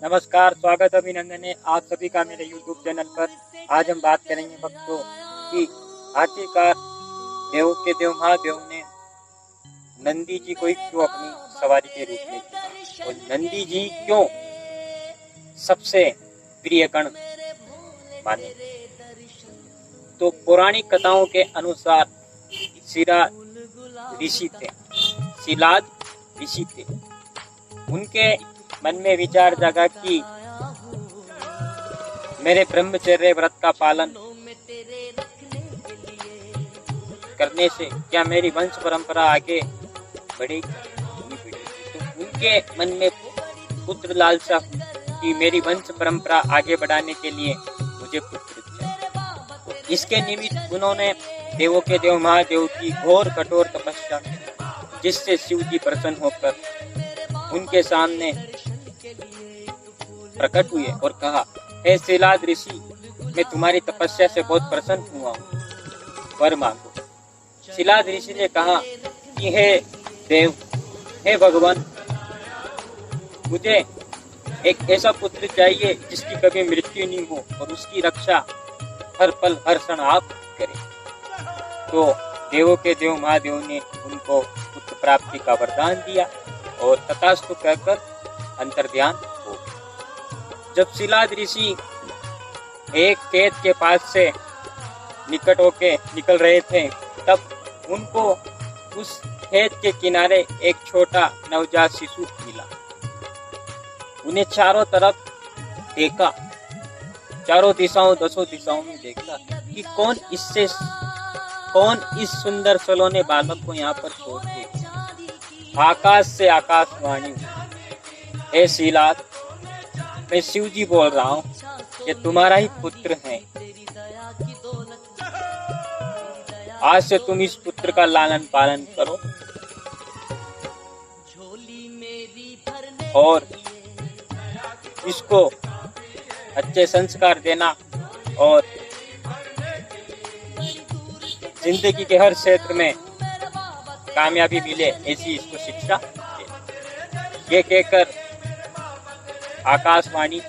नमस्कार, स्वागत अभिनंदन है आप सभी का मेरे YouTube चैनल पर। आज हम बात करेंगे भक्तों कि आखिरकार देवों के देव महादेव ने नंदी जी को क्यों अपनी सवारी के रूप में चुना और नंदी जी क्यों सबसे प्रिय गण माने। तो पौराणिक कथाओं के अनुसार शिलाद ऋषि थे। उनके मन में विचार जागा कि मेरे ब्रह्मचर्य व्रत का पालन करने से क्या मेरी वंश परंपरा आगे बढ़ेगी। तो उनके मन में पुत्र लालसा कि मेरी वंश परंपरा आगे बढ़ाने के लिए मुझे पुत्र चाहिए। तो इसके निमित्त उन्होंने देवों के देव महादेव की घोर कठोर तपस्या की, जिससे शिव जी प्रसन्न होकर उनके सामने प्रकट हुए और कहा, हे शिलाद ऋषि, मैं तुम्हारी तपस्या से बहुत प्रसन्न हुआ हूँ, वर मांगो। शिलाद ऋषि ने कहा कि हे देव, हे भगवान, मुझे एक ऐसा पुत्र चाहिए जिसकी कभी मृत्यु नहीं हो और उसकी रक्षा हर पल हर क्षण आप करें। तो देवों के देव महादेव ने उनको पुत्र प्राप्ति का वरदान दिया और तथास्तु कहकर अंतर्ध्यान हो गए। जब शिलाद ऋषि एक खेत के पास से निकट होके निकल रहे थे, तब उनको उस खेत के किनारे एक छोटा नवजात शिशु मिला। उन्हें चारों तरफ देखा, चारों दिशाओं दसों दिशाओं में देखा कि कौन इस सुंदर सलोने बालक को यहाँ पर छोड़ के। आकाश से आकाशवाणी, हे शिलाद, मैं शिव जी बोल रहा हूँ, ये तुम्हारा ही पुत्र है। आज से तुम इस पुत्र का लालन पालन करो और इसको अच्छे संस्कार देना और जिंदगी के हर क्षेत्र में कामयाबी मिले, ऐसी इसको शिक्षा दे। ये कहकर आकाशवाणी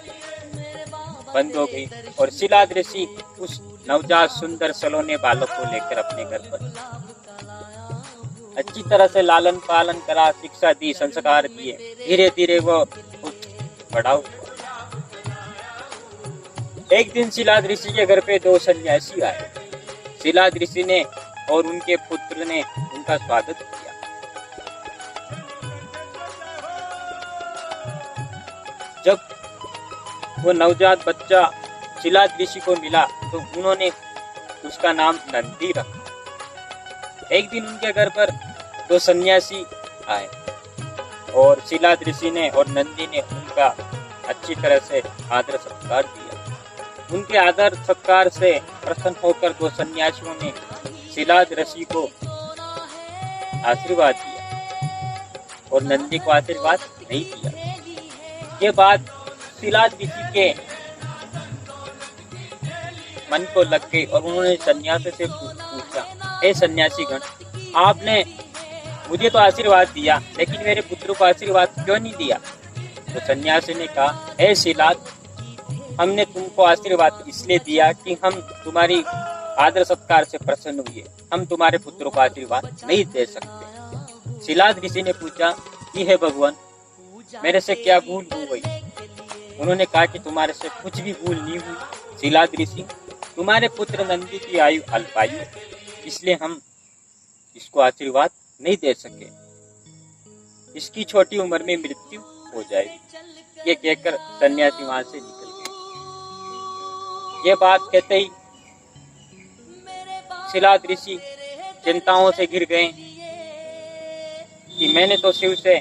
बंद हो गई और शिलाद ऋषि उस नवजात सुंदर सलोने बालक को लेकर अपने घर पर अच्छी तरह से लालन पालन करा, शिक्षा दी, संस्कार दिए। धीरे धीरे वो बड़ा हुआ। एक दिन शिलाद ऋषि के घर पे दो सन्यासी आए। शिलाद ऋषि ने और उनके पुत्र ने उनका स्वागत किया। जब वो नवजात बच्चा शिलाद ऋषि को मिला तो उन्होंने उसका नाम नंदी रखा। एक दिन उनके घर पर दो सन्यासी आए और शिलाद ऋषि ने और नंदी ने उनका अच्छी तरह से आदर सत्कार किया। उनके आदर सत्कार से प्रसन्न होकर दो सन्यासियों ने शिलाद ऋषि को आशीर्वाद दिया और नंदी को आशीर्वाद नहीं दिया। ये बात शिलाद ऋषि के मन को लग गई और उन्होंने सन्यासी से पूछा, हे सन्यासी गण, आपने मुझे तो आशीर्वाद दिया लेकिन मेरे पुत्र को आशीर्वाद क्यों नहीं दिया। तो सन्यासी ने कहा, हे शिलाद, हमने तुमको आशीर्वाद इसलिए दिया कि हम तुम्हारी आदर सत्कार से प्रसन्न हुए, हम तुम्हारे पुत्र को आशीर्वाद नहीं दे सकते। शिलाद ऋषि ने पूछा कि हे भगवान, मेरे से क्या भूल हो गई। उन्होंने कहा कि तुम्हारे से कुछ भी भूल नहीं हुई शिलाद ऋषि, तुम्हारे पुत्र नंदी की आयु अल्पायु, इसलिए हम इसको आशीर्वाद नहीं दे सके, इसकी छोटी उम्र में मृत्यु हो जाएगी। ये कहकर सन्यासी वहां से निकल गए। ये बात कहते ही शिलाद ऋषि चिंताओं से घिर गए कि मैंने तो शिव से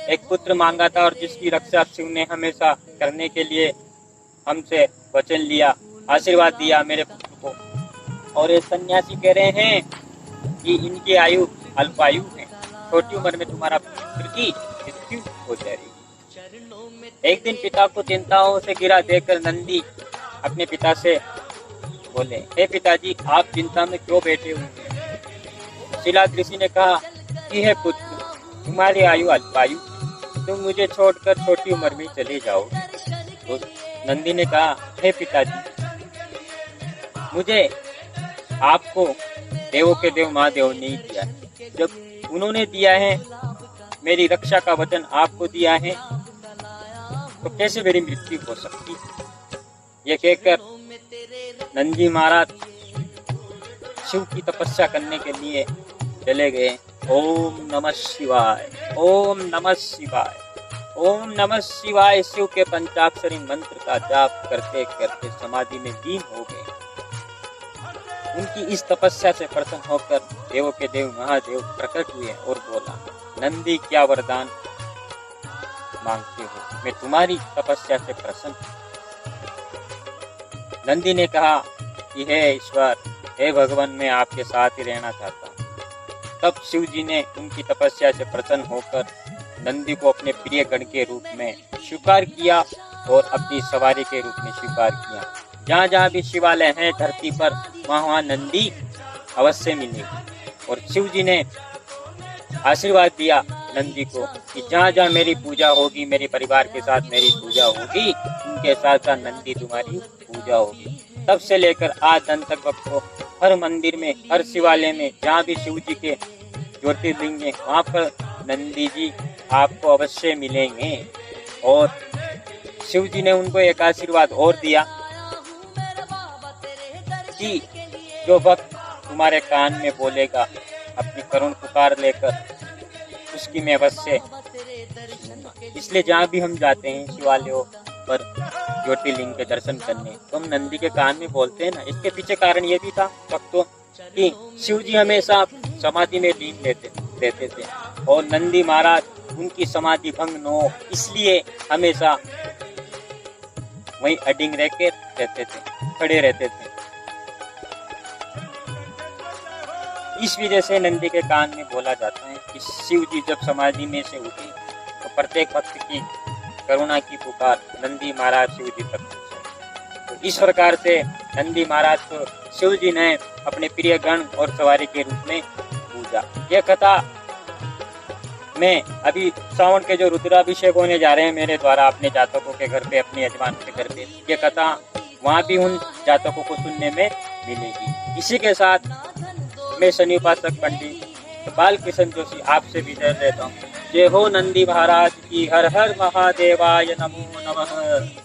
एक पुत्र मांगा था और जिसकी रक्षा शिव ने हमेशा करने के लिए हमसे वचन लिया, आशीर्वाद दिया मेरे पुत्र को। और ये सन्यासी कह रहे हैं कि इनकी आयु अल्पायु है, छोटी उम्र में तुम्हारा पुत्र की मृत्यु हो जाएगी। एक दिन पिता को चिंताओं से घिरा देखकर नंदी अपने पिता से बोले, हे पिताजी, आप चिंता में क्यों बैठे हुए हैं। शिलाद ऋषि ने कहा कि हे पुत्र, तुम्हारी आयु अल्पायु, तुम मुझे छोड़कर छोटी उम्र में चले जाओ। तो नंदी ने कहा, हे पिताजी, मुझे आपको देवों के देव महादेव नहीं दिया है। जब उन्होंने दिया है, मेरी रक्षा का वचन आपको दिया है, तो कैसे मेरी मृत्यु हो सकती? ये कहकर नंदी महाराज शिव की तपस्या करने के लिए चले गए। ओम नमः शिवाय, ओम नमः शिवाय, ओम नमः शिवाय। शिव के पंचाक्षरी मंत्र का जाप करते करते समाधि में लीन हो गए। उनकी इस तपस्या से प्रसन्न होकर देवों के देव महादेव प्रकट हुए और बोला, नंदी क्या वरदान मांगते हो? मैं तुम्हारी तपस्या से प्रसन्न हूं। नंदी ने कहा कि हे ईश्वर, हे भगवान, मैं आपके साथ ही रहना चाहता हूँ। तब शिव जी ने उनकी तपस्या से प्रसन्न होकर नंदी को अपने प्रिय गण के रूप में स्वीकार किया और अपनी सवारी के रूप में स्वीकार किया। जहाँ जहाँ भी शिवालय है धरती पर, वहाँ नंदी अवश्य मिलेगी। और शिव जी ने आशीर्वाद दिया नंदी को कि जहाँ जहाँ मेरी पूजा होगी, मेरे परिवार के साथ मेरी पूजा होगी, उनके साथ साथ नंदी तुम्हारी पूजा होगी। तब से लेकर आज दिन तक भक्तों, हर मंदिर में, हर शिवालय में, जहाँ भी शिव जी के ज्योतिर्लिंग है, वहाँ पर नंदी जी आपको अवश्य मिलेंगे। और शिव जी ने उनको एक आशीर्वाद और दिया कि जो भक्त तुम्हारे कान में बोलेगा अपनी करुण पुकार लेकर, उसकी मैं अवश्य। इसलिए जहाँ भी हम जाते हैं शिवालयों पर ज्योतिर्लिंग के दर्शन करने, तो हम नंदी के कान में बोलते हैं ना। इसके पीछे कारण ये भी था भक्तों कि शिव जी हमेशा समाधि में लीन रहते थे और नंदी महाराज उनकी समाधि भंग न हो, इसलिए हमेशा वहीं अडिंग रह के रहते थे, खड़े रहते थे। इस वजह से नंदी के कान में बोला जाता है कि शिव जी जब समाधि में से उठे तो प्रत्येक भक्त की करुणा की पुकार नंदी महाराज शिव जी तक पहुंचे। तो इस प्रकार से नंदी महाराज को शिव जी ने अपने प्रिय गण और सवारी के रूप में पूजा। यह कथा में अभी सावन के जो रुद्राभिषेक होने जा रहे हैं मेरे द्वारा अपने जातकों के घर पे, अपने यजमान के घर पे, ये कथा वहाँ भी उन जातकों को सुनने में मिलेगी। इसी के साथ मैं शनि उपासक पंडित बालकृष्ण जोशी आपसे विदा लेता हूँ। जय हो नंदी महाराज की। हर हर महादेवाय नमो नमः।